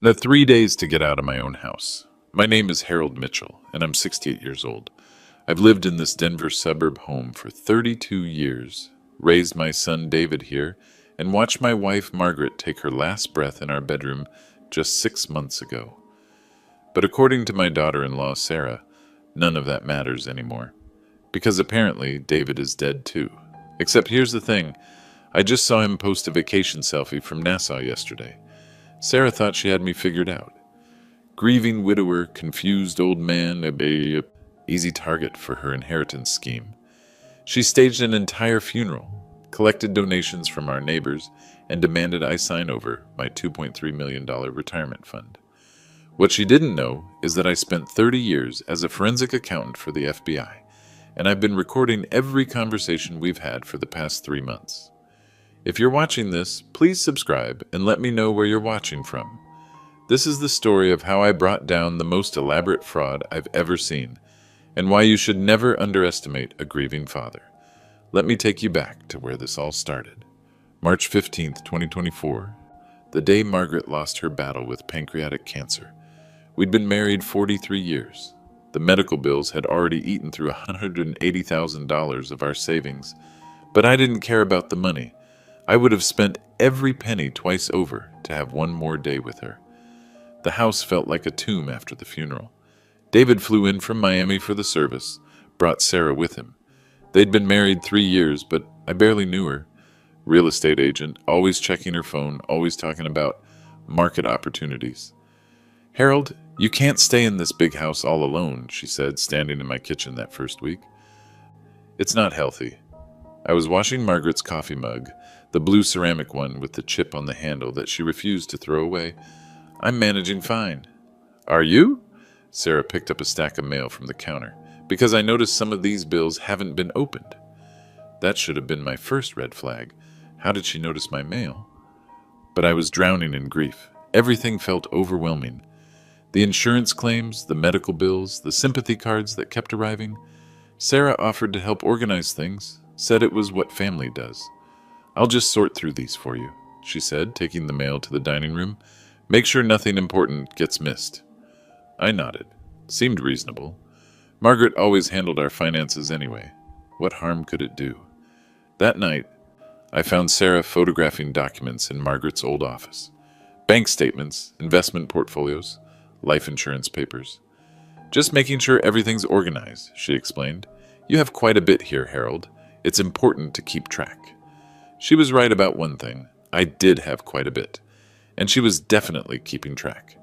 The 3 days to get out of my own house. My name is Harold Mitchell, and I'm 68 years old. I've lived in this Denver suburb home for 32 years, raised my son David here, and watched my wife Margaret take her last breath in our bedroom just 6 months ago. But according to my daughter-in-law Sarah, none of that matters anymore. Because apparently David is dead too. Except here's the thing, I just saw him post a vacation selfie from Nassau yesterday. Sarah thought she had me figured out. Grieving widower, confused old man, a easy target for her inheritance scheme. She staged an entire funeral, collected donations from our neighbors, and demanded I sign over my $2.3 million retirement fund. What she didn't know is that I spent 30 years as a forensic accountant for the FBI, and I've been recording every conversation we've had for the past 3 months. If you're watching this, please subscribe and let me know where you're watching from. This is the story of how I brought down the most elaborate fraud I've ever seen, and why you should never underestimate a grieving father. Let me take you back to where this all started. March 15th, 2024, the day Margaret lost her battle with pancreatic cancer. We'd been married 43 years. The medical bills had already eaten through $180,000 of our savings, but I didn't care about the money. I would have spent every penny twice over to have one more day with her. The house felt like a tomb after the funeral. David flew in from Miami for the service, brought Sarah with him. They'd been married 3 years, but I barely knew her. Real estate agent, always checking her phone, always talking about market opportunities. "Harold, you can't stay in this big house all alone," she said, standing in my kitchen that first week. "It's not healthy." I was washing Margaret's coffee mug, the blue ceramic one with the chip on the handle that she refused to throw away. "I'm managing fine." "Are you?" Sarah picked up a stack of mail from the counter. "Because I noticed some of these bills haven't been opened." That should have been my first red flag. How did she notice my mail? But I was drowning in grief. Everything felt overwhelming. The insurance claims, the medical bills, the sympathy cards that kept arriving. Sarah offered to help organize things, said it was what family does. "I'll just sort through these for you," she said, taking the mail to the dining room. "Make sure nothing important gets missed." I nodded. Seemed reasonable. Margaret always handled our finances anyway. What harm could it do? That night, I found Sarah photographing documents in Margaret's old office. Bank statements, investment portfolios, life insurance papers. "Just making sure everything's organized," she explained. "You have quite a bit here, Harold. It's important to keep track." She was right about one thing. I did have quite a bit, and she was definitely keeping track.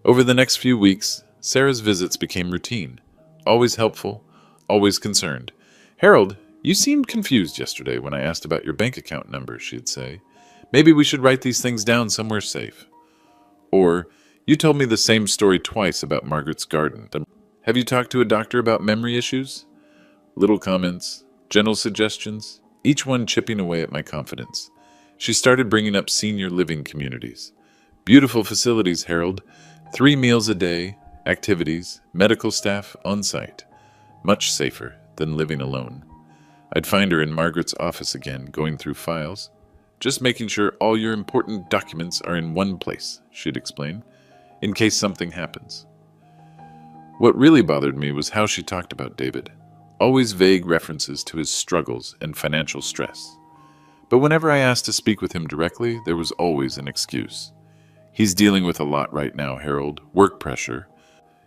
Over the next few weeks, Sarah's visits became routine. Always helpful, always concerned. "Harold, you seemed confused yesterday when I asked about your bank account number," she'd say. "Maybe we should write these things down somewhere safe." Or, "You told me the same story twice about Margaret's garden. Have you talked to a doctor about memory issues?" Little comments, gentle suggestions, each one chipping away at my confidence. She started bringing up senior living communities. "Beautiful facilities, Harold. 3 meals a day, activities, medical staff on site. Much safer than living alone." I'd find her in Margaret's office again, going through files. "Just making sure all your important documents are in one place," she'd explain, "in case something happens." What really bothered me was how she talked about David. Always vague references to his struggles and financial stress. But whenever I asked to speak with him directly, there was always an excuse. "He's dealing with a lot right now, Harold. Work pressure.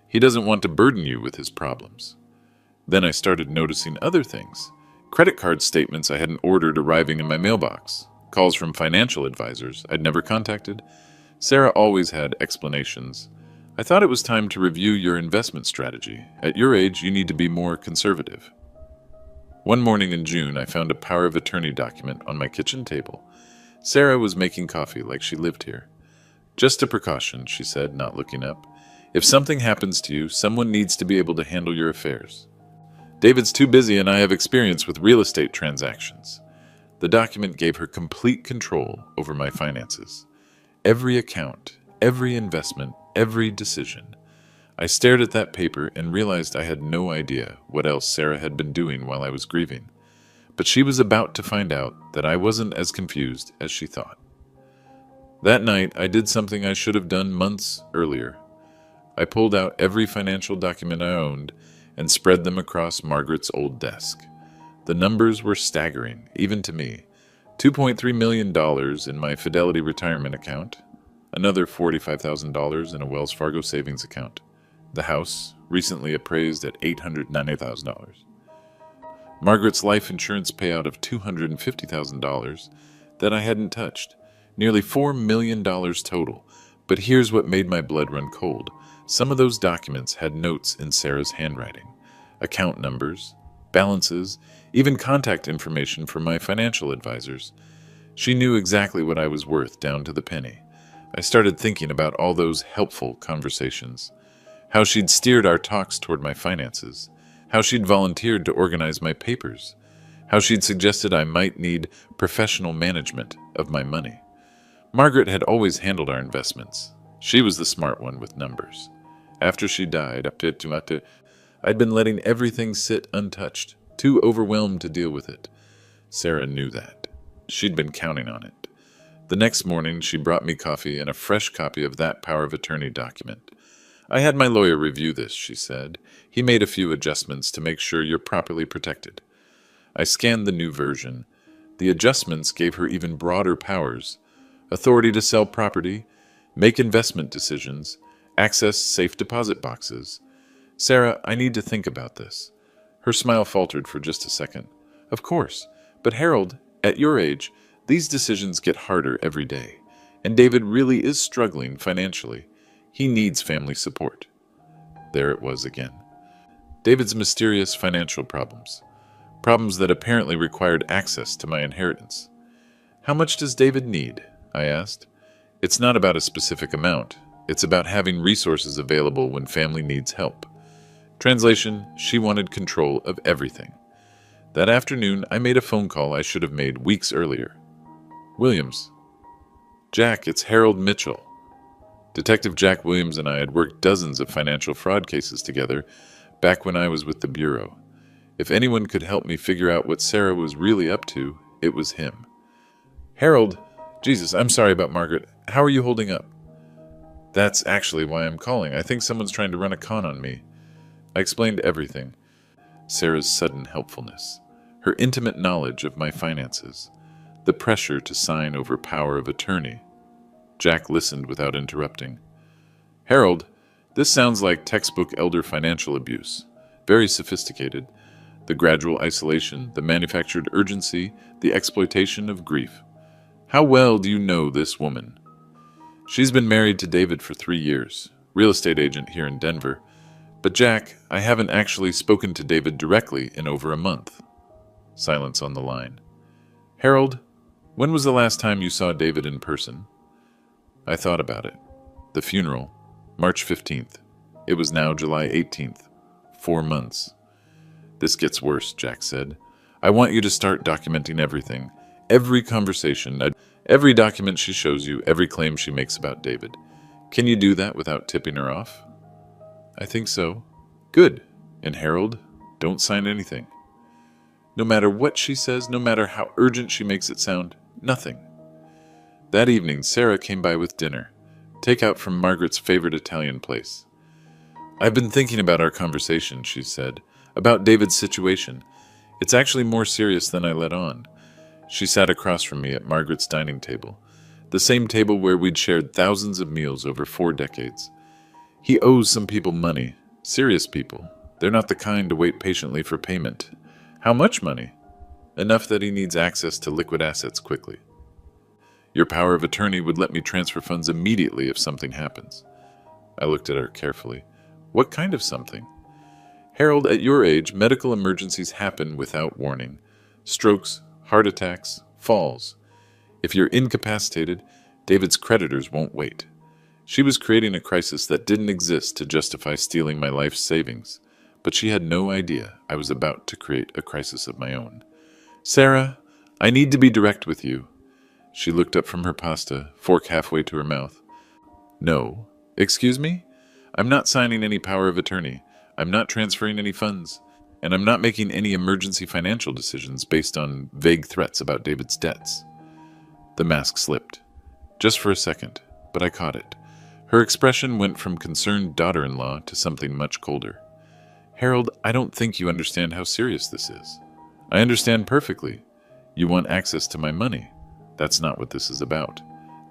He doesn't want to burden you with his problems." Then I started noticing other things. Credit card statements I hadn't ordered arriving in my mailbox. Calls from financial advisors I'd never contacted. Sarah always had explanations. "I thought it was time to review your investment strategy. At your age, you need to be more conservative." One morning in June, I found a power of attorney document on my kitchen table. Sarah was making coffee like she lived here. "Just a precaution," she said, not looking up. "If something happens to you, someone needs to be able to handle your affairs. David's too busy and I have experience with real estate transactions." The document gave her complete control over my finances. Every account, every investment, every decision. I stared at that paper and realized I had no idea what else Sarah had been doing while I was grieving. But she was about to find out that I wasn't as confused as she thought. That night, I did something I should have done months earlier. I pulled out every financial document I owned and spread them across Margaret's old desk. The numbers were staggering, even to me. $2.3 million in my Fidelity retirement account, another $45,000 in a Wells Fargo savings account. The house, recently appraised at $890,000. Margaret's life insurance payout of $250,000 that I hadn't touched. Nearly $4 million total. But here's what made my blood run cold. Some of those documents had notes in Sarah's handwriting. Account numbers, balances, even contact information for my financial advisors. She knew exactly what I was worth down to the penny. I started thinking about all those helpful conversations. How she'd steered our talks toward my finances. How she'd volunteered to organize my papers. How she'd suggested I might need professional management of my money. Margaret had always handled our investments. She was the smart one with numbers. After she died, I'd been letting everything sit untouched, too overwhelmed to deal with it. Sarah knew that. She'd been counting on it. The next morning, she brought me coffee and a fresh copy of that power of attorney document. I had my lawyer review this, she said. He made a few adjustments to make sure you're properly protected. I scanned the new version. The adjustments gave her even broader powers. Authority to sell property, make investment decisions, access safe deposit boxes. Sarah, I need to think about this. Her smile faltered for just a second. Of course, but Harold, at your age, these decisions get harder every day. And David really is struggling financially. He needs family support. There it was again. David's mysterious financial problems. Problems that apparently required access to my inheritance. How much does David need? I asked. It's not about a specific amount. It's about having resources available when family needs help. Translation, she wanted control of everything. That afternoon, I made a phone call I should have made weeks earlier. Williams. Jack, it's Harold Mitchell. Detective Jack Williams and I had worked dozens of financial fraud cases together back when I was with the Bureau. If anyone could help me figure out what Sarah was really up to, it was him. Harold, Jesus, I'm sorry about Margaret. How are you holding up? That's actually why I'm calling. I think someone's trying to run a con on me. I explained everything. Sarah's sudden helpfulness, her intimate knowledge of my finances, the pressure to sign over power of attorney. Jack listened without interrupting. Harold, this sounds like textbook elder financial abuse. Very sophisticated. The gradual isolation, the manufactured urgency, the exploitation of grief. How well do you know this woman? She's been married to David for 3 years, real estate agent here in Denver. But Jack, I haven't actually spoken to David directly in over a month. Silence on the line. Harold, when was the last time you saw David in person? I thought about it. The funeral, March 15th. It was now July 18th. 4 months. This gets worse, Jack said. I want you to start documenting everything. Every conversation, every document she shows you, every claim she makes about David. Can you do that without tipping her off? I think so. Good. And Harold, don't sign anything. No matter what she says, no matter how urgent she makes it sound, nothing. That evening, Sarah came by with dinner. Takeout from Margaret's favorite Italian place. I've been thinking about our conversation, she said. About David's situation. It's actually more serious than I let on. She sat across from me at Margaret's dining table. The same table where we'd shared thousands of meals over 4 decades. He owes some people money. Serious people. They're not the kind to wait patiently for payment. How much money? Enough that he needs access to liquid assets quickly. Your power of attorney would let me transfer funds immediately if something happens. I looked at her carefully. What kind of something? Harold, at your age, medical emergencies happen without warning. Strokes, heart attacks, falls. If you're incapacitated, David's creditors won't wait. She was creating a crisis that didn't exist to justify stealing my life savings, but she had no idea I was about to create a crisis of my own. Sarah, I need to be direct with you. She looked up from her pasta, fork halfway to her mouth. No. Excuse me? I'm not signing any power of attorney. I'm not transferring any funds. And I'm not making any emergency financial decisions based on vague threats about David's debts. The mask slipped. just for a second, but I caught it. Her expression went from concerned daughter-in-law to something much colder. Harold, I don't think you understand how serious this is. I understand perfectly. You want access to my money. That's not what this is about.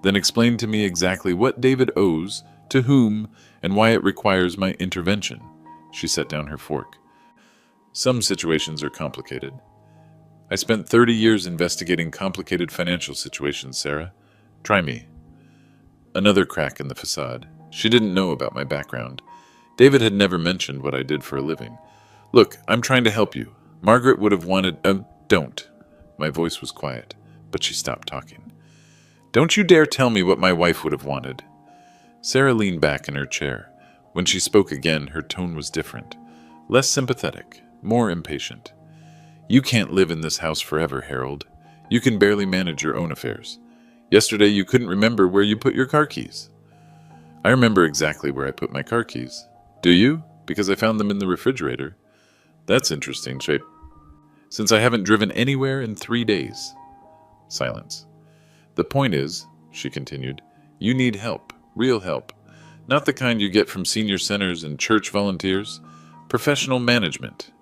Then explain to me exactly what David owes, to whom, and why it requires my intervention. She set down her fork. Some situations are complicated. I spent 30 years investigating complicated financial situations, Sarah. Try me. Another crack in the facade. She didn't know about my background. David had never mentioned what I did for a living. Look, I'm trying to help you. Margaret would have wanted... don't. My voice was quiet, but she stopped talking. Don't you dare tell me what my wife would have wanted. Sarah leaned back in her chair. When she spoke again, her tone was different. Less sympathetic, more impatient. You can't live in this house forever, Harold. You can barely manage your own affairs. Yesterday you couldn't remember where you put your car keys. I remember exactly where I put my car keys. Do you? Because I found them in the refrigerator. That's interesting, Shape. Since I haven't driven anywhere in 3 days. Silence. The point is, she continued, you need help, real help. Not the kind you get from senior centers and church volunteers. Professional management.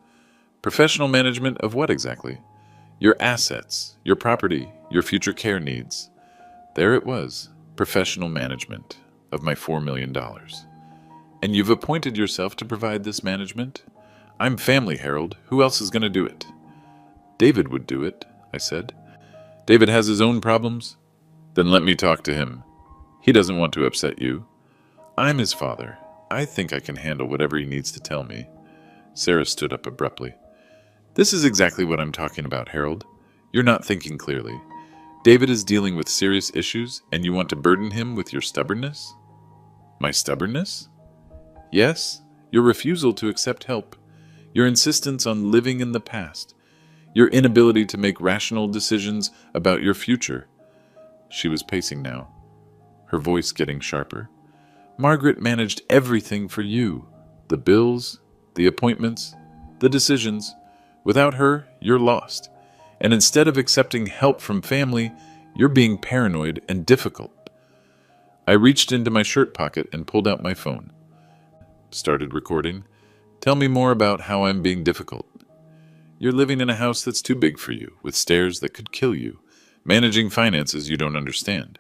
Professional management of what exactly? Your assets, your property, your future care needs. There it was, professional management of my $4 million. And you've appointed yourself to provide this management? I'm family, Harold. Who else is going to do it? David would do it, I said. David has his own problems? Then let me talk to him. He doesn't want to upset you. I'm his father. I think I can handle whatever he needs to tell me. Sarah stood up abruptly. This is exactly what I'm talking about, Harold. You're not thinking clearly. David is dealing with serious issues, and you want to burden him with your stubbornness? My stubbornness? Yes, your refusal to accept help, your insistence on living in the past, your inability to make rational decisions about your future. She was pacing now, her voice getting sharper. Margaret managed everything for you. The bills, the appointments, the decisions. Without her, you're lost. And instead of accepting help from family, you're being paranoid and difficult. I reached into my shirt pocket and pulled out my phone. Started recording. Tell me more about how I'm being difficult. You're living in a house that's too big for you, with stairs that could kill you, managing finances you don't understand.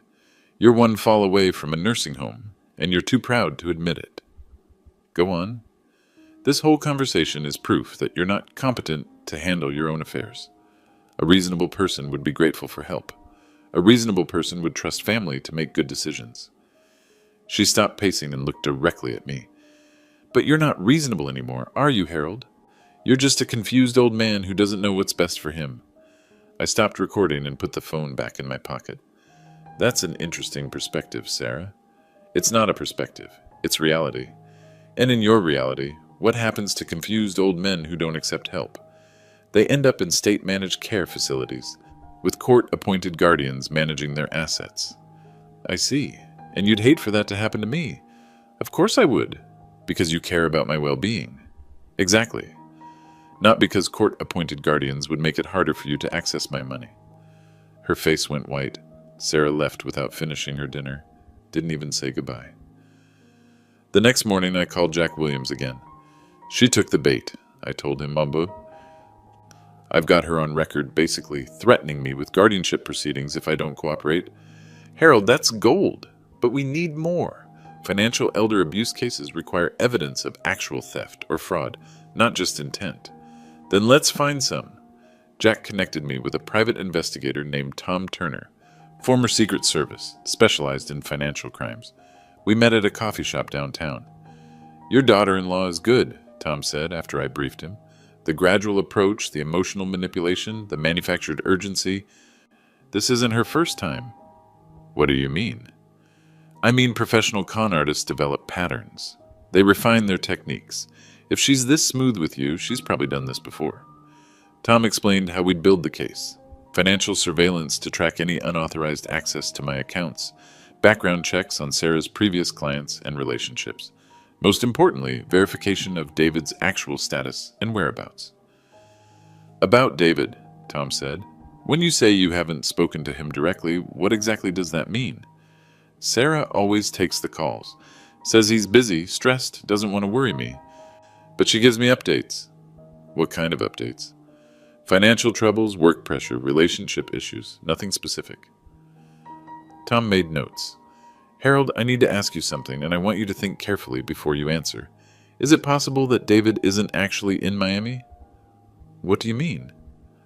You're one fall away from a nursing home, and you're too proud to admit it. Go on. This whole conversation is proof that you're not competent to handle your own affairs. A reasonable person would be grateful for help. A reasonable person would trust family to make good decisions. She stopped pacing and looked directly at me. But you're not reasonable anymore, are you, Harold? You're just a confused old man who doesn't know what's best for him. I stopped recording and put the phone back in my pocket. That's an interesting perspective, Sarah. It's not a perspective. It's reality. And in your reality, what happens to confused old men who don't accept help? They end up in state-managed care facilities, with court-appointed guardians managing their assets. I see. And you'd hate for that to happen to me. Of course I would, because you care about my well-being. Exactly. Not because court-appointed guardians would make it harder for you to access my money. Her face went white. Sarah left without finishing her dinner. Didn't even say goodbye. The next morning I called Jack Williams again. She took the bait, I told him, Mambo. I've got her on record basically threatening me with guardianship proceedings if I don't cooperate. Harold, that's gold, but we need more. Financial elder abuse cases require evidence of actual theft or fraud, not just intent. Then let's find some. Jack connected me with a private investigator named Tom Turner, former Secret Service, specialized in financial crimes. We met at a coffee shop downtown. Your daughter-in-law is good, Tom said after I briefed him. The gradual approach, the emotional manipulation, the manufactured urgency. This isn't her first time. What do you mean? I mean professional con artists develop patterns. They refine their techniques. If she's this smooth with you, she's probably done this before. Tom explained how we'd build the case. Financial surveillance to track any unauthorized access to my accounts. Background checks on Sarah's previous clients and relationships. Most importantly, verification of David's actual status and whereabouts. About David, Tom said. When you say you haven't spoken to him directly, what exactly does that mean? Sarah always takes the calls. Says he's busy, stressed, doesn't want to worry me. But she gives me updates. What kind of updates? Financial troubles, work pressure, relationship issues, nothing specific. Tom made notes. Harold, I need to ask you something, and I want you to think carefully before you answer. Is it possible that David isn't actually in Miami? What do you mean?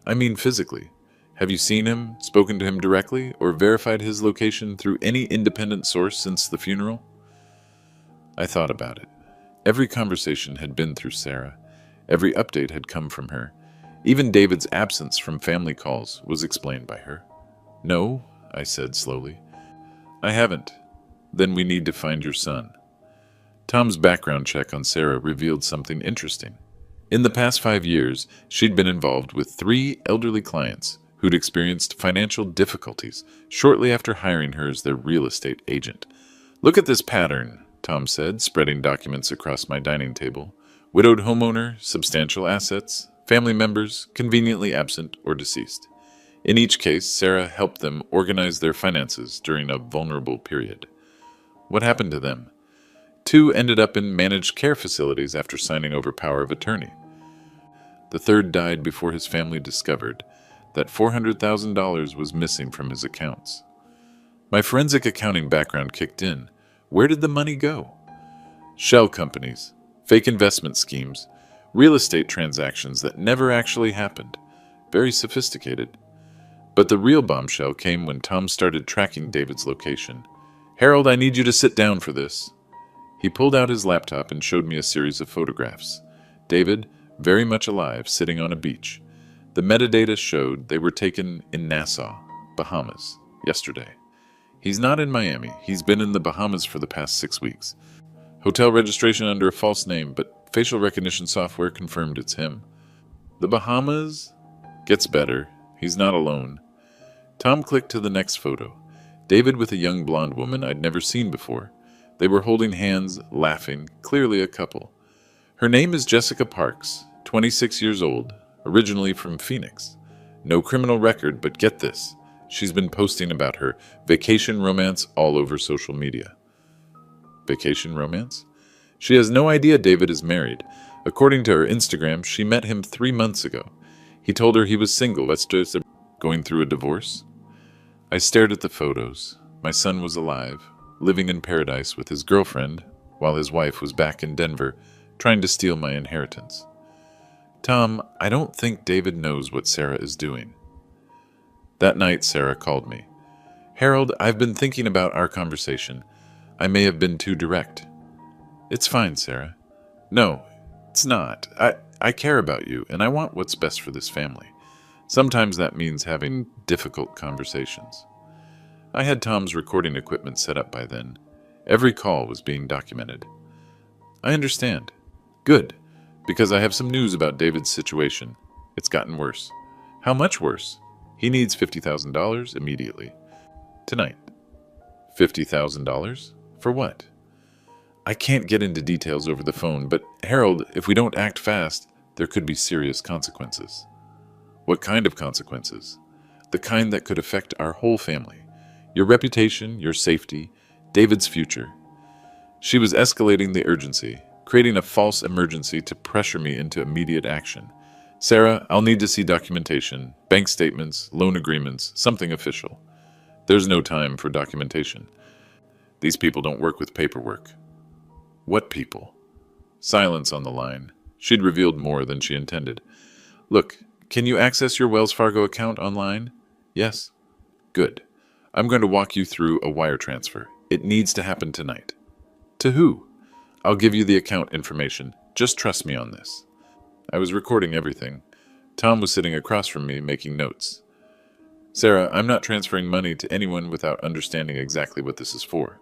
I mean physically. Have you seen him, spoken to him directly, or verified his location through any independent source since the funeral? I thought about it. Every conversation had been through Sarah. Every update had come from her. Even David's absence from family calls was explained by her. No, I said slowly. I haven't. Then we need to find your son. Tom's background check on Sarah revealed something interesting. In the past 5 years, she'd been involved with 3 elderly clients who'd experienced financial difficulties shortly after hiring her as their real estate agent. Look at this pattern, Tom said, spreading documents across my dining table. Widowed homeowner, substantial assets, family members, conveniently absent or deceased. In each case, Sarah helped them organize their finances during a vulnerable period. What happened to them? 2 ended up in managed care facilities after signing over power of attorney. The third died before his family discovered that $400,000 was missing from his accounts. My forensic accounting background kicked in. Where did the money go? Shell companies, fake investment schemes, real estate transactions that never actually happened. Very sophisticated. But the real bombshell came when Tom started tracking David's location. Harold, I need you to sit down for this. He pulled out his laptop and showed me a series of photographs. David, very much alive, sitting on a beach. The metadata showed they were taken in Nassau, Bahamas, yesterday. He's not in Miami. He's been in the Bahamas for the past 6 weeks. Hotel registration under a false name, but facial recognition software confirmed it's him. The Bahamas? Gets better. He's not alone. Tom clicked to the next photo. David with a young blonde woman I'd never seen before. They were holding hands, laughing, clearly a couple. Her name is Jessica Parks, 26 years old, originally from Phoenix. No criminal record, but get this. She's been posting about her vacation romance all over social media. Vacation romance? She has no idea David is married. According to her Instagram, she met him 3 months ago. He told her he was single. That's just going through a divorce. I stared at the photos. My son was alive, living in paradise with his girlfriend, while his wife was back in Denver, trying to steal my inheritance. Tom, I don't think David knows what Sarah is doing. That night, Sarah called me. Harold, I've been thinking about our conversation. I may have been too direct. It's fine, Sarah. No, it's not. I care about you, and I want what's best for this family. Sometimes that means having difficult conversations. I had Tom's recording equipment set up by then. Every call was being documented. I understand. Good, because I have some news about David's situation. It's gotten worse. How much worse? He needs $50,000 immediately. Tonight. $50,000? For what? I can't get into details over the phone, but Harold, if we don't act fast, there could be serious consequences. What kind of consequences? The kind that could affect our whole family. Your reputation, your safety, David's future. She was escalating the urgency, creating a false emergency to pressure me into immediate action. Sarah, I'll need to see documentation, bank statements, loan agreements, something official. There's no time for documentation. These people don't work with paperwork. What people? Silence on the line. She'd revealed more than she intended. Look, can you access your Wells Fargo account online? Yes. Good. I'm going to walk you through a wire transfer. It needs to happen tonight. To who? I'll give you the account information. Just trust me on this. I was recording everything. Tom was sitting across from me making notes. Sarah, I'm not transferring money to anyone without understanding exactly what this is for.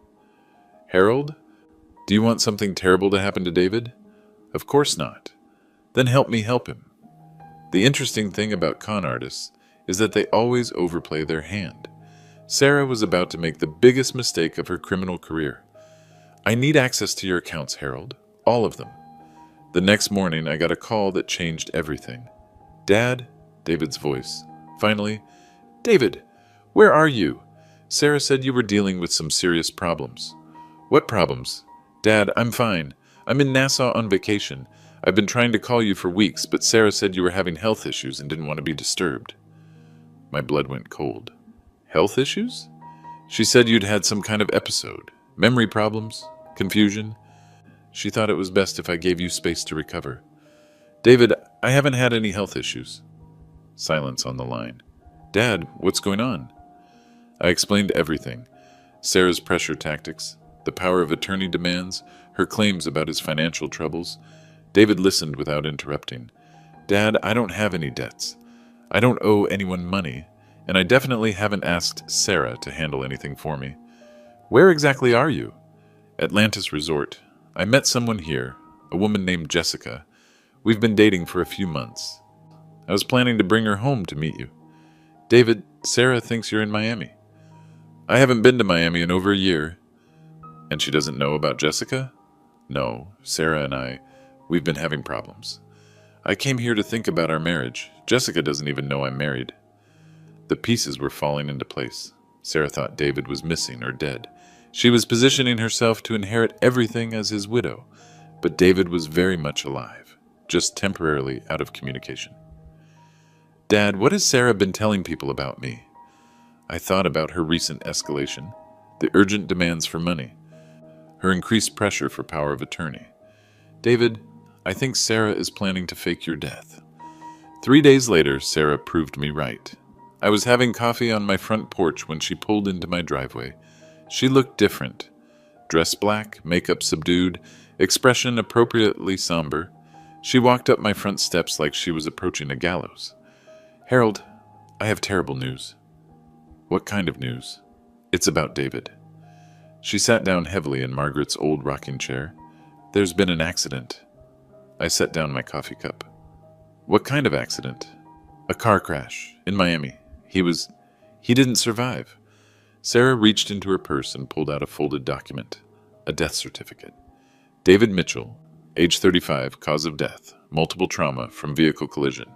Harold? Do you want something terrible to happen to David? Of course not. Then help me help him. The interesting thing about con artists is that they always overplay their hand. Sarah was about to make the biggest mistake of her criminal career. I need access to your accounts, Harold. All of them. The next morning, I got a call that changed everything. Dad? David's voice. Finally, David, where are you? Sarah said you were dealing with some serious problems. What problems? Dad, I'm fine. I'm in Nassau on vacation. I've been trying to call you for weeks, but Sarah said you were having health issues and didn't want to be disturbed. My blood went cold. Health issues? She said you'd had some kind of episode. Memory problems? Confusion? She thought it was best if I gave you space to recover. David, I haven't had any health issues. Silence on the line. Dad, what's going on? I explained everything. Sarah's pressure tactics, the power of attorney demands, her claims about his financial troubles. David listened without interrupting. Dad, I don't have any debts. I don't owe anyone money, and I definitely haven't asked Sarah to handle anything for me. Where exactly are you? Atlantis Resort. I met someone here, a woman named Jessica. We've been dating for a few months. I was planning to bring her home to meet you. David, Sarah thinks you're in Miami. I haven't been to Miami in over a year. And she doesn't know about Jessica? No, Sarah and we've been having problems. I came here to think about our marriage. Jessica doesn't even know I'm married. The pieces were falling into place. Sarah thought David was missing or dead. She was positioning herself to inherit everything as his widow, but David was very much alive, just temporarily out of communication. Dad, what has Sarah been telling people about me? I thought about her recent escalation, the urgent demands for money, her increased pressure for power of attorney. David, I think Sarah is planning to fake your death. 3 days later, Sarah proved me right. I was having coffee on my front porch when she pulled into my driveway. She looked different. Dress black, makeup subdued, expression appropriately somber. She walked up my front steps like she was approaching a gallows. Harold, I have terrible news. What kind of news? It's about David. She sat down heavily in Margaret's old rocking chair. There's been an accident. I set down my coffee cup. What kind of accident? A car crash in Miami. He didn't survive. Sarah reached into her purse and pulled out a folded document, a death certificate. David Mitchell, age 35, cause of death, multiple trauma from vehicle collision.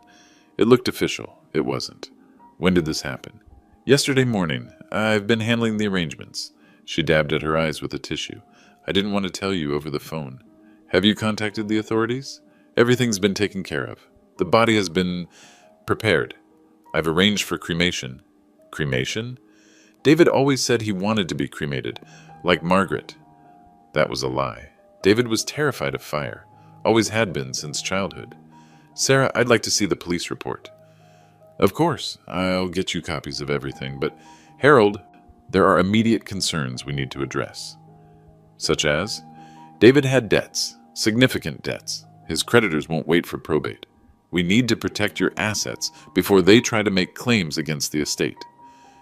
It looked official. It wasn't. When did this happen? Yesterday morning. I've been handling the arrangements. She dabbed at her eyes with a tissue. I didn't want to tell you over the phone. Have you contacted the authorities? Everything's been taken care of. The body has been prepared. I've arranged for cremation. Cremation? David always said he wanted to be cremated, like Margaret. That was a lie. David was terrified of fire. Always had been since childhood. Sarah, I'd like to see the police report. Of course, I'll get you copies of everything, but Harold, there are immediate concerns we need to address. Such as? David had debts, significant debts. His creditors won't wait for probate. We need to protect your assets before they try to make claims against the estate.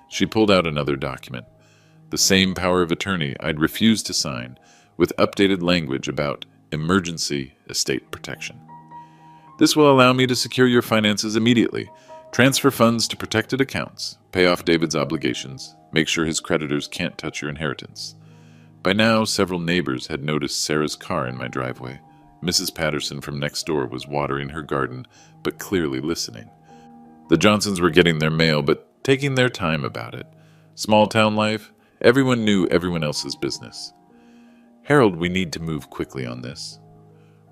She pulled out another document, the same power of attorney I'd refused to sign, with updated language about emergency estate protection. This will allow me to secure your finances immediately, transfer funds to protected accounts, pay off David's obligations, make sure his creditors can't touch your inheritance. By now, several neighbors had noticed Sarah's car in my driveway. Mrs. Patterson from next door was watering her garden, but clearly listening. The Johnsons were getting their mail, but taking their time about it. Small town life, everyone knew everyone else's business. Harold, we need to move quickly on this.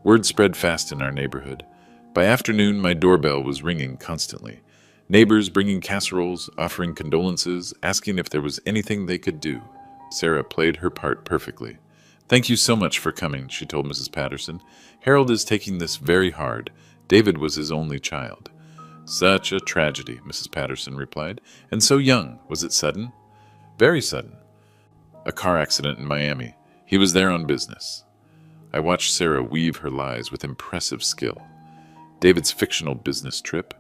Word spread fast in our neighborhood. By afternoon, my doorbell was ringing constantly. Neighbors bringing casseroles, offering condolences, asking if there was anything they could do. Sarah played her part perfectly. Thank you so much for coming, she told Mrs. Patterson. Harold is taking this very hard. David was his only child. Such a tragedy, Mrs. Patterson replied. And so young. Was it sudden? Very sudden. A car accident in Miami. He was there on business. I watched Sarah weave her lies with impressive skill. David's fictional business trip,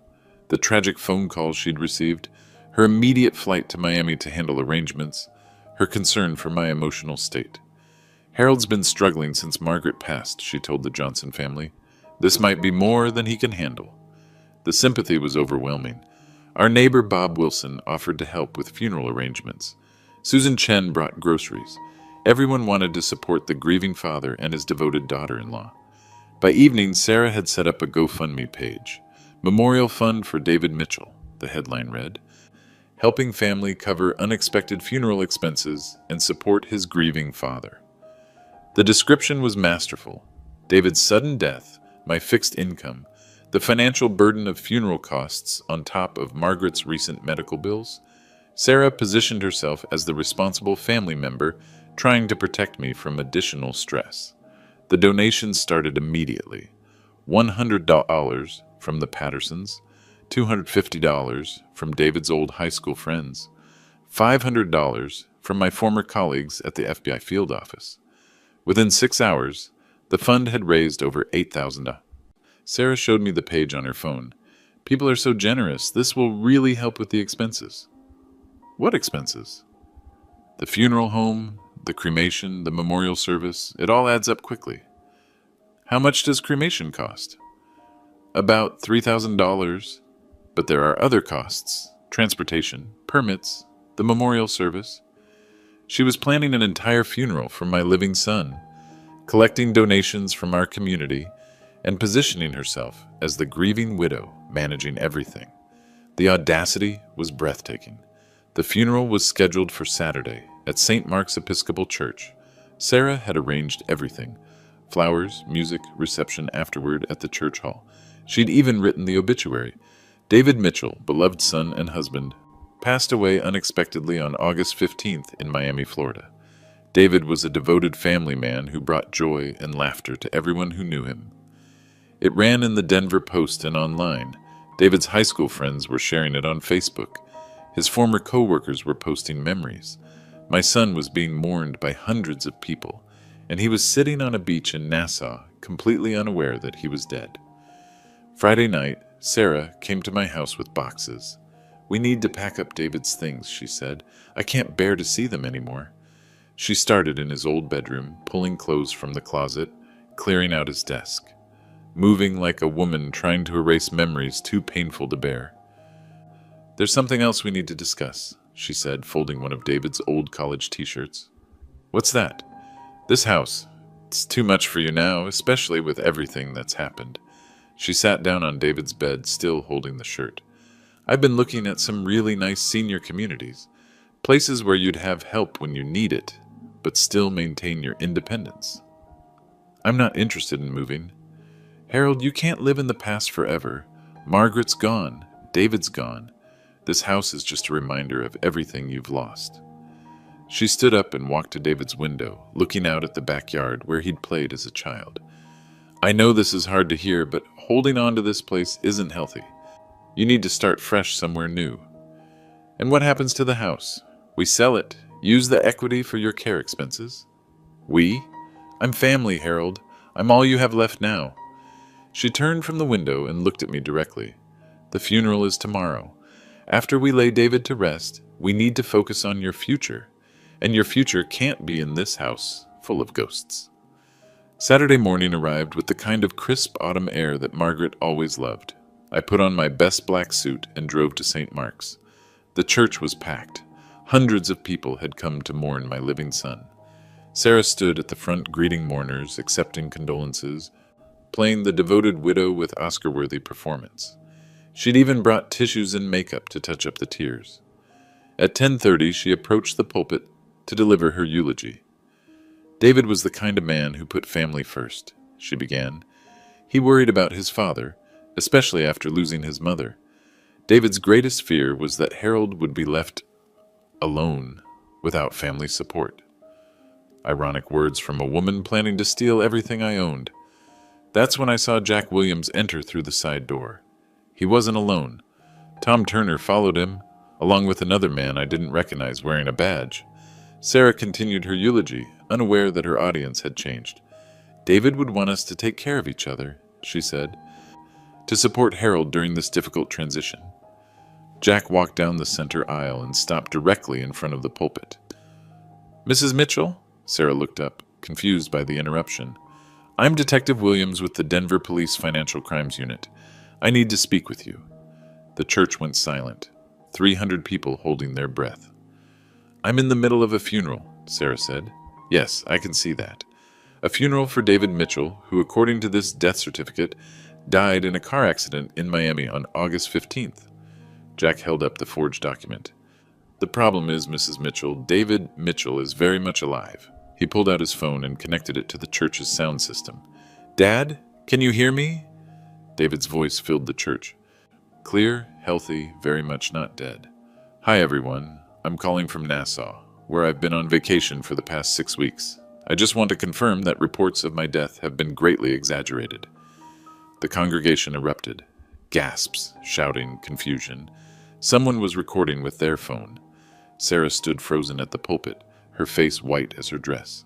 the tragic phone calls she'd received, her immediate flight to Miami to handle arrangements, her concern for my emotional state. Harold's been struggling since Margaret passed, she told the Johnson family. This might be more than he can handle. The sympathy was overwhelming. Our neighbor Bob Wilson offered to help with funeral arrangements. Susan Chen brought groceries. Everyone wanted to support the grieving father and his devoted daughter-in-law. By evening, Sarah had set up a GoFundMe page. Memorial Fund for David Mitchell, the headline read. helping family cover unexpected funeral expenses and support his grieving father. The description was masterful. David's sudden death, my fixed income, the financial burden of funeral costs on top of Margaret's recent medical bills. Sarah positioned herself as the responsible family member, trying to protect me from additional stress. The donations started immediately. $100 from the Pattersons, $250 from David's old high school friends, $500 from my former colleagues at the FBI field office. Within 6 hours, the fund had raised over $8,000. Sarah showed me the page on her phone. People are so generous, this will really help with the expenses. What expenses? The funeral home, the cremation, the memorial service, it all adds up quickly. How much does cremation cost? About $3,000, but there are other costs, transportation, permits, the memorial service. She was planning an entire funeral for my living son, collecting donations from our community, and positioning herself as the grieving widow managing everything. The audacity was breathtaking. The funeral was scheduled for Saturday at St. Mark's Episcopal Church. Sarah had arranged everything: flowers, music, reception afterward at the church hall. She'd even written the obituary. David Mitchell, beloved son and husband, passed away unexpectedly on August 15th in Miami, Florida. David was a devoted family man who brought joy and laughter to everyone who knew him. It ran in the Denver Post and online. David's high school friends were sharing it on Facebook. His former co-workers were posting memories. My son was being mourned by hundreds of people, and he was sitting on a beach in Nassau, completely unaware that he was dead. Friday night, Sarah came to my house with boxes. "We need to pack up David's things," she said. "I can't bear to see them anymore." She started in his old bedroom, pulling clothes from the closet, clearing out his desk, moving like a woman trying to erase memories too painful to bear. "There's something else we need to discuss," she said, folding one of David's old college t-shirts. "What's that?" "This house. It's too much for you now, especially with everything that's happened." She sat down on David's bed, still holding the shirt. "I've been looking at some really nice senior communities, places where you'd have help when you need it, but still maintain your independence." "I'm not interested in moving." "Harold, you can't live in the past forever. Margaret's gone. David's gone. This house is just a reminder of everything you've lost." She stood up and walked to David's window, looking out at the backyard where he'd played as a child. "I know this is hard to hear, but holding on to this place isn't healthy. You need to start fresh somewhere new." "And what happens to the house?" "We sell it. Use the equity for your care expenses." "We? I'm family, Harold. I'm all you have left now." She turned from the window and looked at me directly. "The funeral is tomorrow. After we lay David to rest, we need to focus on your future. And your future can't be in this house full of ghosts." Saturday morning arrived with the kind of crisp autumn air that Margaret always loved. I put on my best black suit and drove to St. Mark's. The church was packed. Hundreds of people had come to mourn my living son. Sarah stood at the front greeting mourners, accepting condolences, playing the devoted widow with Oscar-worthy performance. She'd even brought tissues and makeup to touch up the tears. At 10:30, she approached the pulpit to deliver her eulogy. "David was the kind of man who put family first," she began. "He worried about his father, especially after losing his mother. David's greatest fear was that Harold would be left alone, without family support." Ironic words from a woman planning to steal everything I owned. That's when I saw Jack Williams enter through the side door. He wasn't alone. Tom Turner followed him, along with another man I didn't recognize wearing a badge. Sarah continued her eulogy, unaware that her audience had changed. "David would want us to take care of each other," she said, "to support Harold during this difficult transition." Jack walked down the center aisle and stopped directly in front of the pulpit. "Mrs. Mitchell?" Sarah looked up, confused by the interruption. "I'm Detective Williams with the Denver Police Financial Crimes Unit. I need to speak with you." The church went silent, 300 people holding their breath. "I'm in the middle of a funeral," Sarah said. "Yes, I can see that. A funeral for David Mitchell, who, according to this death certificate, died in a car accident in Miami on August 15th. Jack held up the forged document. The problem is, Mrs. Mitchell, David Mitchell is very much alive. He pulled out his phone and connected it to the church's sound system. Dad, can you hear me? David's voice filled the church. Clear, healthy, very much not dead. Hi, everyone. I'm calling from Nassau, where I've been on vacation for the past 6 weeks. I just want to confirm that reports of my death have been greatly exaggerated. The congregation erupted. Gasps, shouting, confusion. Someone was recording with their phone. Sarah stood frozen at the pulpit, her face white as her dress.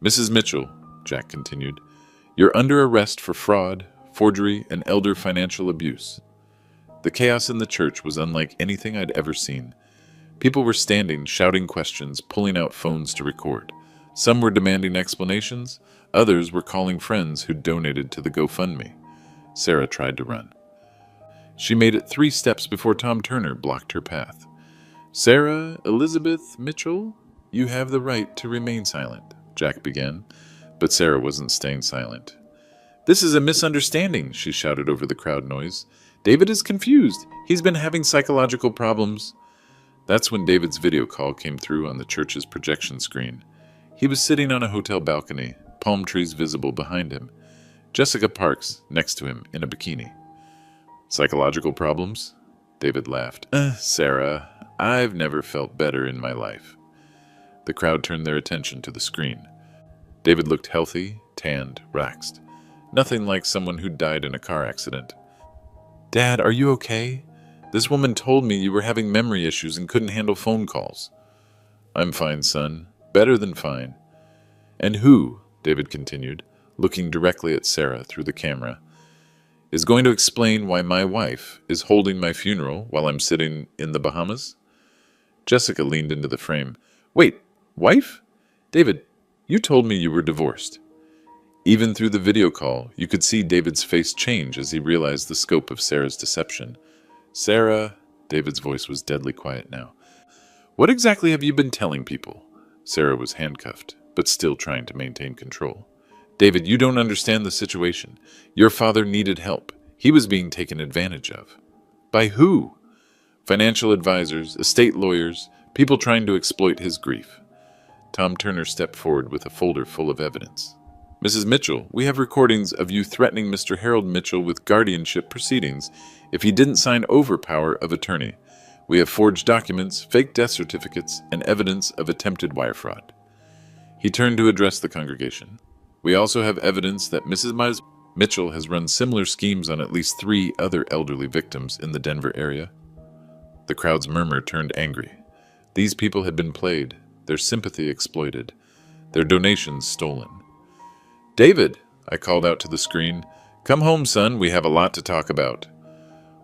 Mrs. Mitchell, Jack continued, you're under arrest for fraud, forgery, and elder financial abuse. The chaos in the church was unlike anything I'd ever seen. People were standing, shouting questions, pulling out phones to record. Some were demanding explanations, others were calling friends who'd donated to the GoFundMe. Sarah tried to run. She made it 3 steps before Tom Turner blocked her path. Sarah Elizabeth Mitchell, you have the right to remain silent, Jack began, but Sarah wasn't staying silent. This is a misunderstanding, she shouted over the crowd noise. David is confused. He's been having psychological problems. That's when David's video call came through on the church's projection screen. He was sitting on a hotel balcony, palm trees visible behind him. Jessica Parks next to him in a bikini. Psychological problems? David laughed. Sarah, I've never felt better in my life. The crowd turned their attention to the screen. David looked healthy, tanned, waxed. Nothing like someone who died in a car accident. Dad, are you okay? This woman told me you were having memory issues and couldn't handle phone calls. I'm fine, son. Better than fine. And who, David continued, looking directly at Sarah through the camera, is going to explain why my wife is holding my funeral while I'm sitting in the Bahamas? Jessica leaned into the frame. Wait, wife? David, you told me you were divorced. Even through the video call, you could see David's face change as he realized the scope of Sarah's deception. Sarah, David's voice was deadly quiet now. What exactly have you been telling people? Sarah was handcuffed, but still trying to maintain control. David, you don't understand the situation. Your father needed help. He was being taken advantage of. By who? Financial advisors, estate lawyers, people trying to exploit his grief. Tom Turner stepped forward with a folder full of evidence. Mrs. Mitchell, we have recordings of you threatening Mr. Harold Mitchell with guardianship proceedings if he didn't sign over power of attorney. We have forged documents, fake death certificates, and evidence of attempted wire fraud. He turned to address the congregation. We also have evidence that Mrs. Mitchell has run similar schemes on at least 3 other elderly victims in the Denver area. The crowd's murmur turned angry. These people had been played, their sympathy exploited, their donations stolen. David, I called out to the screen, come home, son, we have a lot to talk about.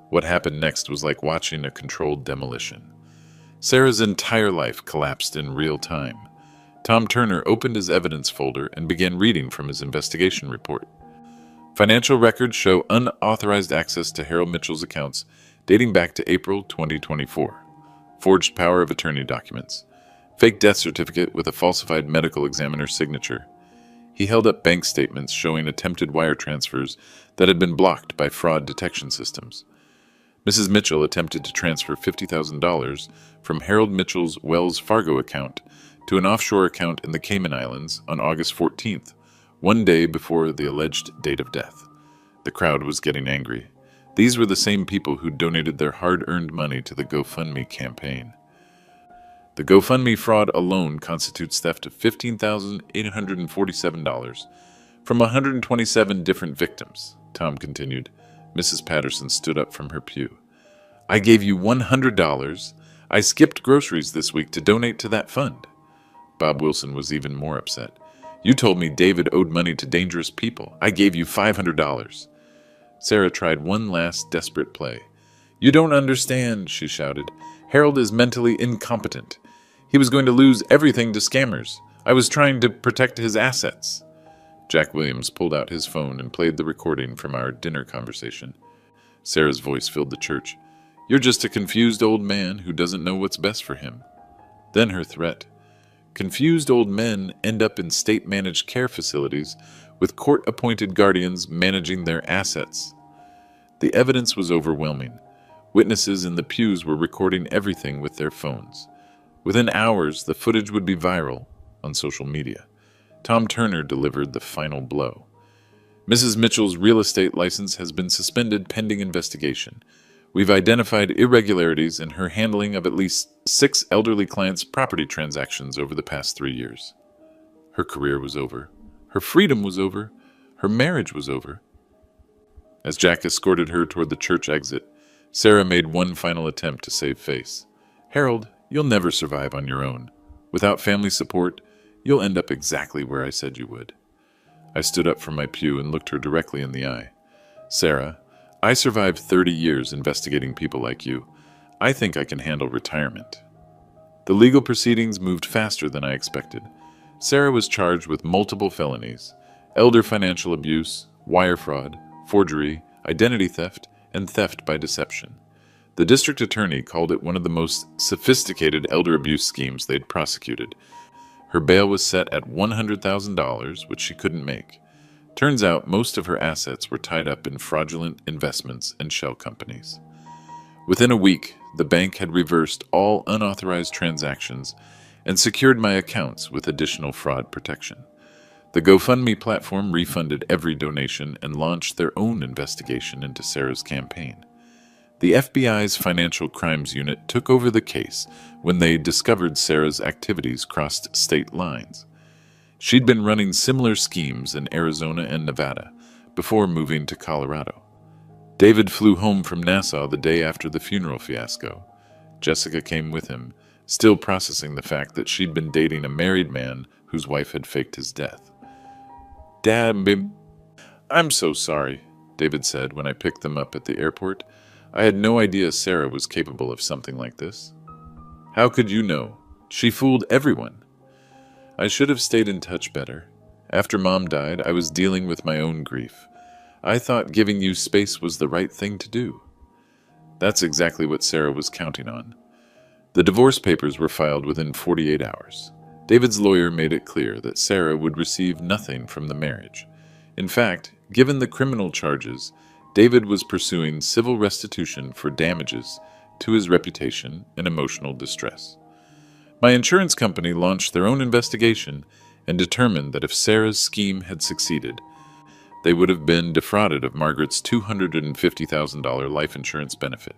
What happened next was like watching a controlled demolition. Sarah's entire life collapsed in real time. Tom Turner opened his evidence folder and began reading from his investigation report. Financial records show unauthorized access to Harold Mitchell's accounts dating back to April 2024. Forged power of attorney documents. Fake death certificate with a falsified medical examiner's signature. He held up bank statements showing attempted wire transfers that had been blocked by fraud detection systems. Mrs. Mitchell attempted to transfer $50,000 from Harold Mitchell's Wells Fargo account to an offshore account in the Cayman Islands on August 14th, 1 day before the alleged date of death. The crowd was getting angry. These were the same people who donated their hard-earned money to the GoFundMe campaign. The GoFundMe fraud alone constitutes theft of $15,847 from 127 different victims, Tom continued. Mrs. Patterson stood up from her pew. I gave you $100. I skipped groceries this week to donate to that fund. Bob Wilson was even more upset. You told me David owed money to dangerous people. I gave you $500. Sarah tried one last desperate play. You don't understand, she shouted. Harold is mentally incompetent. He was going to lose everything to scammers. I was trying to protect his assets. Jack Williams pulled out his phone and played the recording from our dinner conversation. Sarah's voice filled the church. You're just a confused old man who doesn't know what's best for him. Then her threat. Confused old men end up in state-managed care facilities with court-appointed guardians managing their assets. The evidence was overwhelming. Witnesses in the pews were recording everything with their phones. Within hours, the footage would be viral on social media. Tom Turner delivered the final blow. Mrs. Mitchell's real estate license has been suspended pending investigation. We've identified irregularities in her handling of at least 6 elderly clients' property transactions over the past 3 years. Her career was over. Her freedom was over. Her marriage was over. As Jack escorted her toward the church exit, Sarah made one final attempt to save face. "Harold, you'll never survive on your own. Without family support, you'll end up exactly where I said you would." I stood up from my pew and looked her directly in the eye. "Sarah, I survived 30 years investigating people like you. I think I can handle retirement." The legal proceedings moved faster than I expected. Sarah was charged with multiple felonies: elder financial abuse, wire fraud, forgery, identity theft, and theft by deception. The district attorney called it one of the most sophisticated elder abuse schemes they'd prosecuted. Her bail was set at $100,000, which she couldn't make. Turns out most of her assets were tied up in fraudulent investments and shell companies. Within a week, the bank had reversed all unauthorized transactions and secured my accounts with additional fraud protection. The GoFundMe platform refunded every donation and launched their own investigation into Sarah's campaign. The FBI's Financial Crimes Unit took over the case when they discovered Sarah's activities crossed state lines. She'd been running similar schemes in Arizona and Nevada before moving to Colorado. David flew home from Nassau the day after the funeral fiasco. Jessica came with him, still processing the fact that she'd been dating a married man whose wife had faked his death. "Dad, I'm so sorry," David said when I picked them up at the airport. "I had no idea Sarah was capable of something like this." "How could you know? She fooled everyone." "I should have stayed in touch better. After Mom died, I was dealing with my own grief. I thought giving you space was the right thing to do." That's exactly what Sarah was counting on. The divorce papers were filed within 48 hours. David's lawyer made it clear that Sarah would receive nothing from the marriage. In fact, given the criminal charges, David was pursuing civil restitution for damages to his reputation and emotional distress. My insurance company launched their own investigation and determined that if Sarah's scheme had succeeded, they would have been defrauded of Margaret's $250,000 life insurance benefit.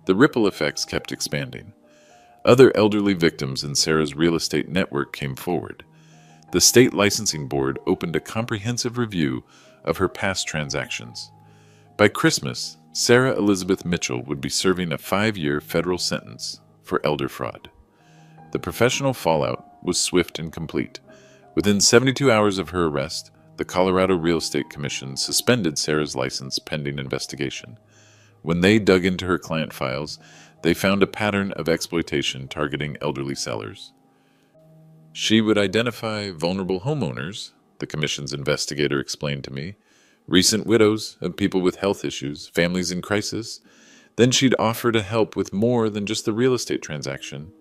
The ripple effects kept expanding. Other elderly victims in Sarah's real estate network came forward. The state licensing board opened a comprehensive review of her past transactions. By Christmas, Sarah Elizabeth Mitchell would be serving a 5-year federal sentence for elder fraud. The professional fallout was swift and complete. Within 72 hours of her arrest, the Colorado Real Estate Commission suspended Sarah's license pending investigation. When they dug into her client files, they found a pattern of exploitation targeting elderly sellers. She would identify vulnerable homeowners, the commission's investigator explained to me, recent widows of people with health issues, families in crisis. Then she'd offer to help with more than just the real estate transaction.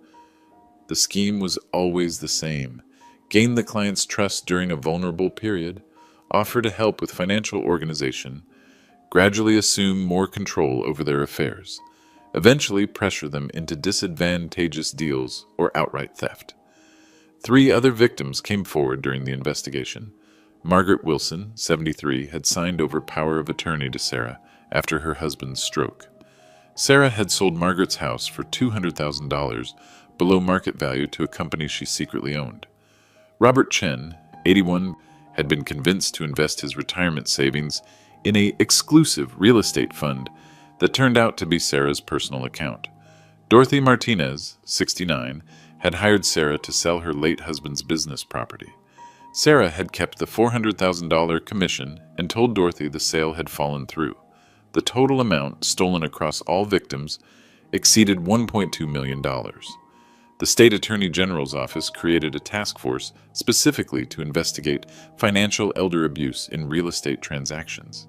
The scheme was always the same: gain the client's trust during a vulnerable period, offer to help with financial organization, gradually assume more control over their affairs, eventually pressure them into disadvantageous deals or outright theft. 3 other victims came forward during the investigation. Margaret Wilson, 73, had signed over power of attorney to Sarah after her husband's stroke. Sarah had sold Margaret's house for $200,000 below market value to a company she secretly owned. Robert Chen, 81, had been convinced to invest his retirement savings in an exclusive real estate fund that turned out to be Sarah's personal account. Dorothy Martinez, 69, had hired Sarah to sell her late husband's business property. Sarah had kept the $400,000 commission and told Dorothy the sale had fallen through. The total amount stolen across all victims exceeded $1.2 million. The state attorney general's office created a task force specifically to investigate financial elder abuse in real estate transactions.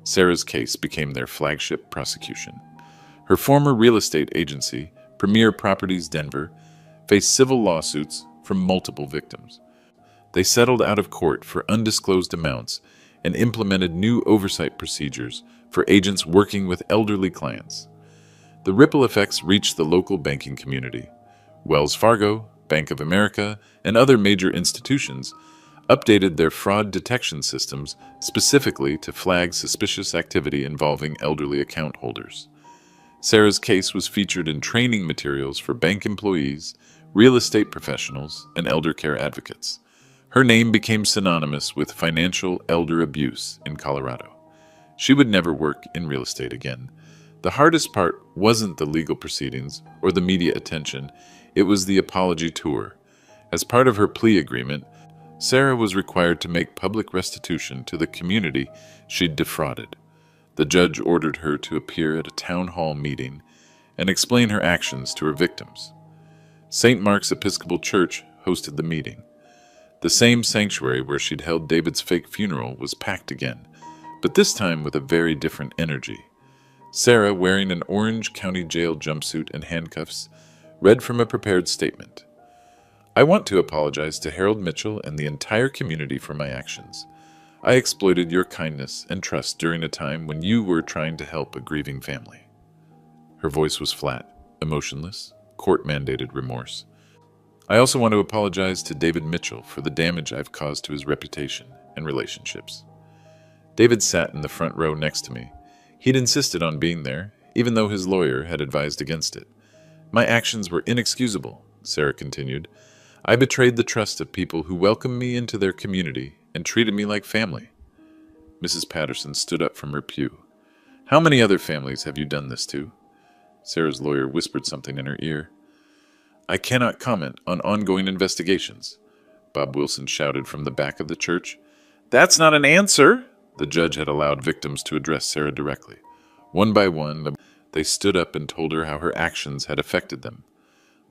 Sarah's case became their flagship prosecution. Her former real estate agency, Premier Properties Denver, faced civil lawsuits from multiple victims. They settled out of court for undisclosed amounts and implemented new oversight procedures for agents working with elderly clients. The ripple effects reached the local banking community. Wells Fargo, Bank of America, and other major institutions updated their fraud detection systems specifically to flag suspicious activity involving elderly account holders. Sarah's case was featured in training materials for bank employees, real estate professionals, and elder care advocates. Her name became synonymous with financial elder abuse in Colorado. She would never work in real estate again. The hardest part wasn't the legal proceedings or the media attention, it was the apology tour. As part of her plea agreement, Sarah was required to make public restitution to the community she'd defrauded. The judge ordered her to appear at a town hall meeting and explain her actions to her victims. St. Mark's Episcopal Church hosted the meeting. The same sanctuary where she'd held David's fake funeral was packed again, but this time with a very different energy. Sarah, wearing an orange county jail jumpsuit and handcuffs, read from a prepared statement. I want to apologize to Harold Mitchell and the entire community for my actions. I exploited your kindness and trust during a time when you were trying to help a grieving family. Her voice was flat, emotionless, court-mandated remorse. I also want to apologize to David Mitchell for the damage I've caused to his reputation and relationships. David sat in the front row next to me. He'd insisted on being there, even though his lawyer had advised against it. My actions were inexcusable, Sarah continued. I betrayed the trust of people who welcomed me into their community and treated me like family. Mrs. Patterson stood up from her pew. How many other families have you done this to? Sarah's lawyer whispered something in her ear. I cannot comment on ongoing investigations, Bob Wilson shouted from the back of the church. That's not an answer! The judge had allowed victims to address Sarah directly. One by one, they stood up and told her how her actions had affected them.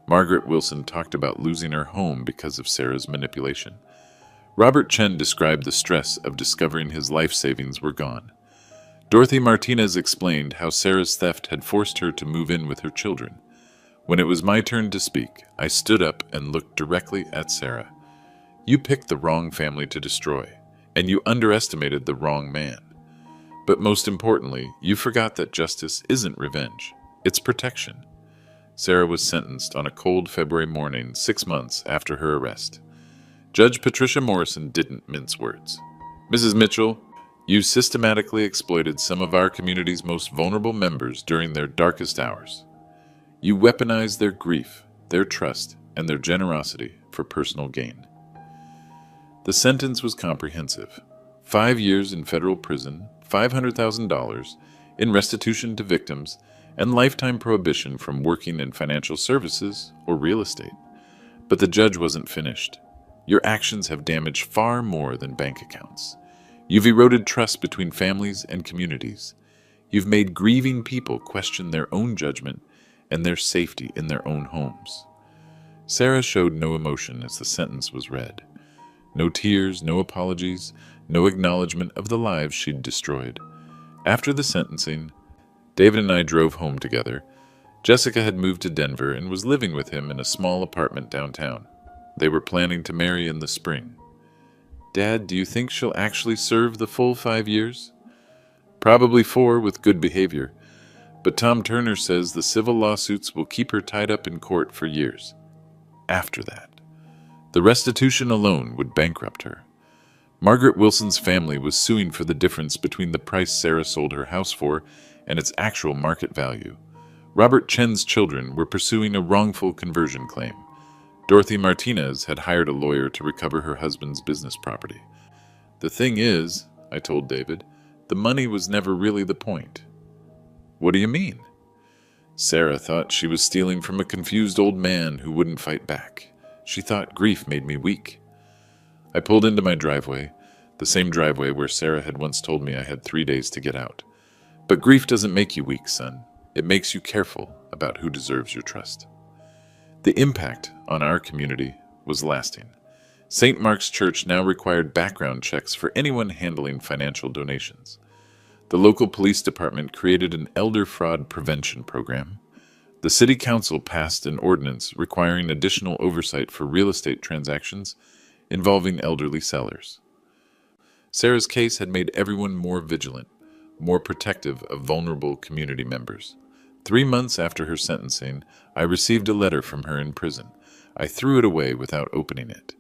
Margaret Wilson talked about losing her home because of Sarah's manipulation. Robert Chen described the stress of discovering his life savings were gone. Dorothy Martinez explained how Sarah's theft had forced her to move in with her children. When it was my turn to speak, I stood up and looked directly at Sarah. You picked the wrong family to destroy, and you underestimated the wrong man. But most importantly, you forgot that justice isn't revenge, it's protection. Sarah was sentenced on a cold February morning 6 months after her arrest. Judge Patricia Morrison didn't mince words. Mrs. Mitchell, you systematically exploited some of our community's most vulnerable members during their darkest hours. You weaponized their grief, their trust, and their generosity for personal gain. The sentence was comprehensive. 5 years in federal prison, $500,000 in restitution to victims, and lifetime prohibition from working in financial services or real estate. But the judge wasn't finished. Your actions have damaged far more than bank accounts. You've eroded trust between families and communities. You've made grieving people question their own judgment and their safety in their own homes. Sarah showed no emotion as the sentence was read. No tears, no apologies, no acknowledgement of the lives she'd destroyed. After the sentencing, David and I drove home together. Jessica had moved to Denver and was living with him in a small apartment downtown. They were planning to marry in the spring. Dad, do you think she'll actually serve the full 5 years? Probably 4 with good behavior. But Tom Turner says the civil lawsuits will keep her tied up in court for years. After that, the restitution alone would bankrupt her. Margaret Wilson's family was suing for the difference between the price Sarah sold her house for and its actual market value. Robert Chen's children were pursuing a wrongful conversion claim. Dorothy Martinez had hired a lawyer to recover her husband's business property. The thing is, I told David, the money was never really the point. What do you mean? Sarah thought she was stealing from a confused old man who wouldn't fight back. She thought grief made me weak. I pulled into my driveway, the same driveway where Sarah had once told me I had 3 days to get out. But grief doesn't make you weak, son. It makes you careful about who deserves your trust. The impact on our community was lasting. St. Mark's Church now required background checks for anyone handling financial donations. The local police department created an elder fraud prevention program. The city council passed an ordinance requiring additional oversight for real estate transactions involving elderly sellers. Sarah's case had made everyone more vigilant, more protective of vulnerable community members. 3 months after her sentencing, I received a letter from her in prison. I threw it away without opening it.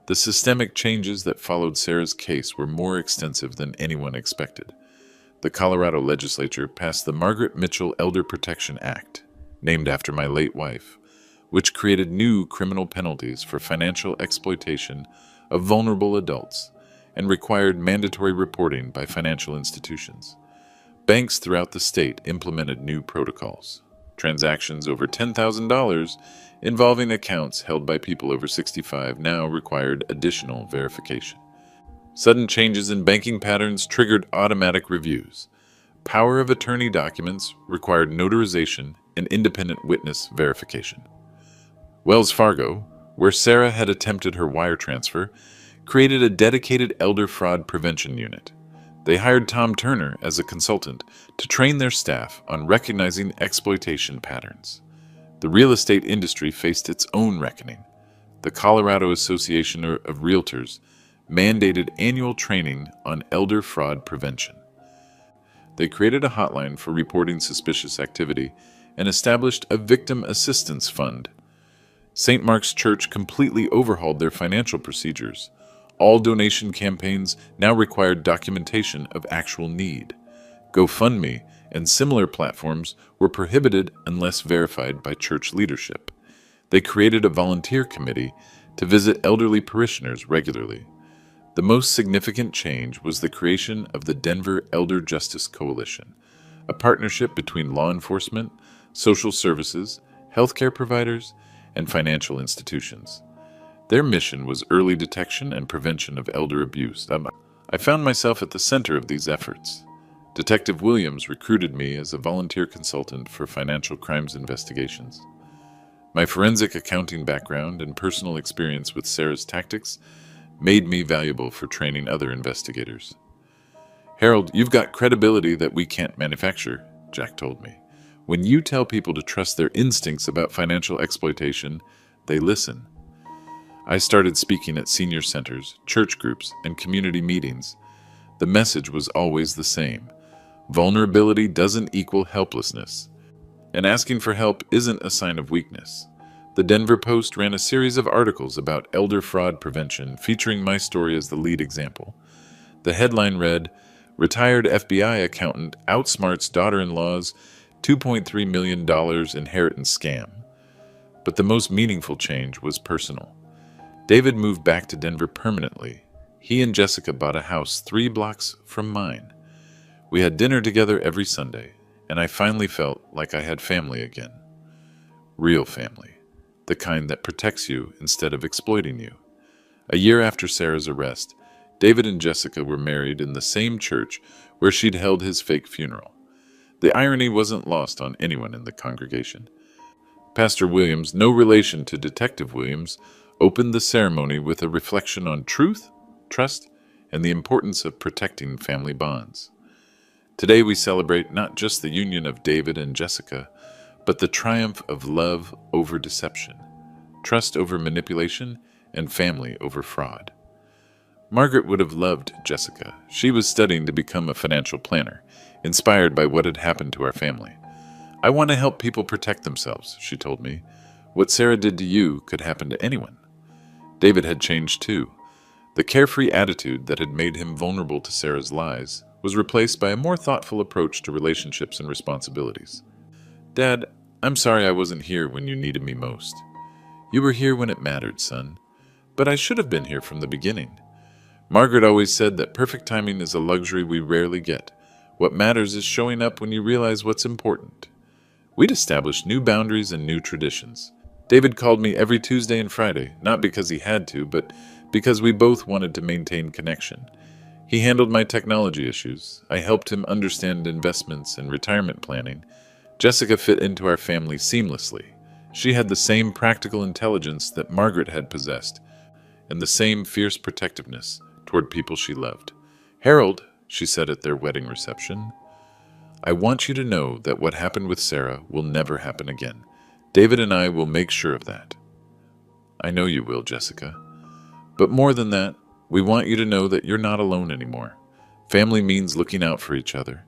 The systemic changes that followed Sarah's case were more extensive than anyone expected. The Colorado legislature passed the Margaret Mitchell Elder Protection Act, named after my late wife, which created new criminal penalties for financial exploitation of vulnerable adults and required mandatory reporting by financial institutions. Banks throughout the state implemented new protocols. Transactions over $10,000 involving accounts held by people over 65 now required additional verification. Sudden changes in banking patterns triggered automatic reviews. Power of attorney documents required notarization and independent witness verification. Wells Fargo, where Sarah had attempted her wire transfer, created a dedicated elder fraud prevention unit. They hired Tom Turner as a consultant to train their staff on recognizing exploitation patterns. The real estate industry faced its own reckoning. The Colorado Association of Realtors mandated annual training on elder fraud prevention. They created a hotline for reporting suspicious activity and established a victim assistance fund. St. Mark's Church completely overhauled their financial procedures. All donation campaigns now required documentation of actual need. GoFundMe and similar platforms were prohibited unless verified by church leadership. They created a volunteer committee to visit elderly parishioners regularly. The most significant change was the creation of the Denver Elder Justice Coalition, a partnership between law enforcement, social services, healthcare providers, and financial institutions. Their mission was early detection and prevention of elder abuse. I found myself at the center of these efforts. Detective Williams recruited me as a volunteer consultant for financial crimes investigations. My forensic accounting background and personal experience with Sarah's tactics made me valuable for training other investigators. "Harold, you've got credibility that we can't manufacture," Jack told me. "When you tell people to trust their instincts about financial exploitation, they listen." I started speaking at senior centers, church groups, and community meetings. The message was always the same. Vulnerability doesn't equal helplessness, and asking for help isn't a sign of weakness. The Denver Post ran a series of articles about elder fraud prevention, featuring my story as the lead example. The headline read, "Retired FBI Accountant Outsmarts Daughter-in-Law's $2.3 million inheritance scam." But the most meaningful change was personal. David moved back to Denver permanently. He and Jessica bought a house 3 blocks from mine. We had dinner together every Sunday, and I finally felt like I had family again. Real family. The kind that protects you instead of exploiting you. A year after Sarah's arrest, David and Jessica were married in the same church where she'd held his fake funeral. The irony wasn't lost on anyone in the congregation. Pastor Williams, no relation to Detective Williams, opened the ceremony with a reflection on truth, trust, and the importance of protecting family bonds. Today we celebrate not just the union of David and Jessica, but the triumph of love over deception, trust over manipulation, and family over fraud. Margaret would have loved Jessica. She was studying to become a financial planner, inspired by what had happened to our family. "I want to help people protect themselves," she told me. "What Sarah did to you could happen to anyone." David had changed too. The carefree attitude that had made him vulnerable to Sarah's lies was replaced by a more thoughtful approach to relationships and responsibilities. "Dad, I'm sorry I wasn't here when you needed me most." "You were here when it mattered, son. But I should have been here from the beginning." Margaret always said that perfect timing is a luxury we rarely get. What matters is showing up when you realize what's important. We'd established new boundaries and new traditions. David called me every Tuesday and Friday, not because he had to, but because we both wanted to maintain connection. He handled my technology issues. I helped him understand investments and retirement planning. Jessica fit into our family seamlessly. She had the same practical intelligence that Margaret had possessed, and the same fierce protectiveness toward people she loved. "Harold," she said at their wedding reception, "I want you to know that what happened with Sarah will never happen again. David and I will make sure of that." "I know you will, Jessica. But more than that, we want you to know that you're not alone anymore. Family means looking out for each other."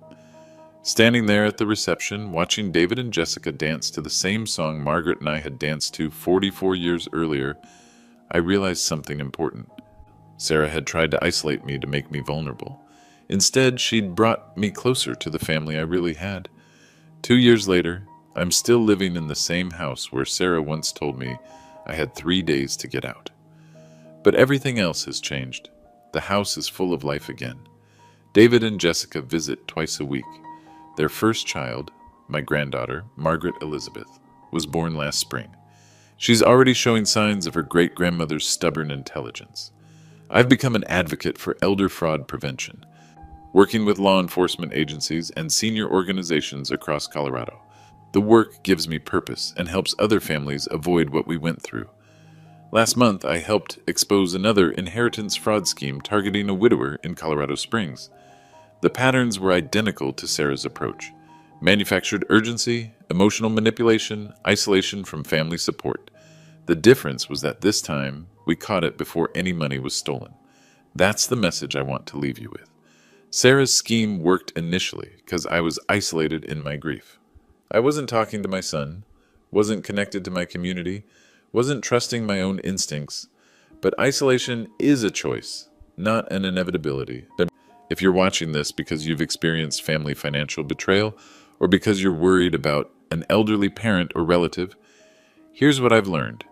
Standing there at the reception, watching David and Jessica dance to the same song Margaret and I had danced to 44 years earlier, I realized something important. Sarah had tried to isolate me to make me vulnerable. Instead, she'd brought me closer to the family I really had. 2 years later, I'm still living in the same house where Sarah once told me I had 3 days to get out. But everything else has changed. The house is full of life again. David and Jessica visit twice a week. Their first child, my granddaughter, Margaret Elizabeth, was born last spring. She's already showing signs of her great-grandmother's stubborn intelligence. I've become an advocate for elder fraud prevention, working with law enforcement agencies and senior organizations across Colorado. The work gives me purpose and helps other families avoid what we went through. Last month, I helped expose another inheritance fraud scheme targeting a widower in Colorado Springs. The patterns were identical to Sarah's approach: manufactured urgency, emotional manipulation, isolation from family support. The difference was that this time, we caught it before any money was stolen. That's the message I want to leave you with. Sarah's scheme worked initially because I was isolated in my grief. I wasn't talking to my son, wasn't connected to my community, wasn't trusting my own instincts. But isolation is a choice, not an inevitability. If you're watching this because you've experienced family financial betrayal, or because you're worried about an elderly parent or relative, here's what I've learned.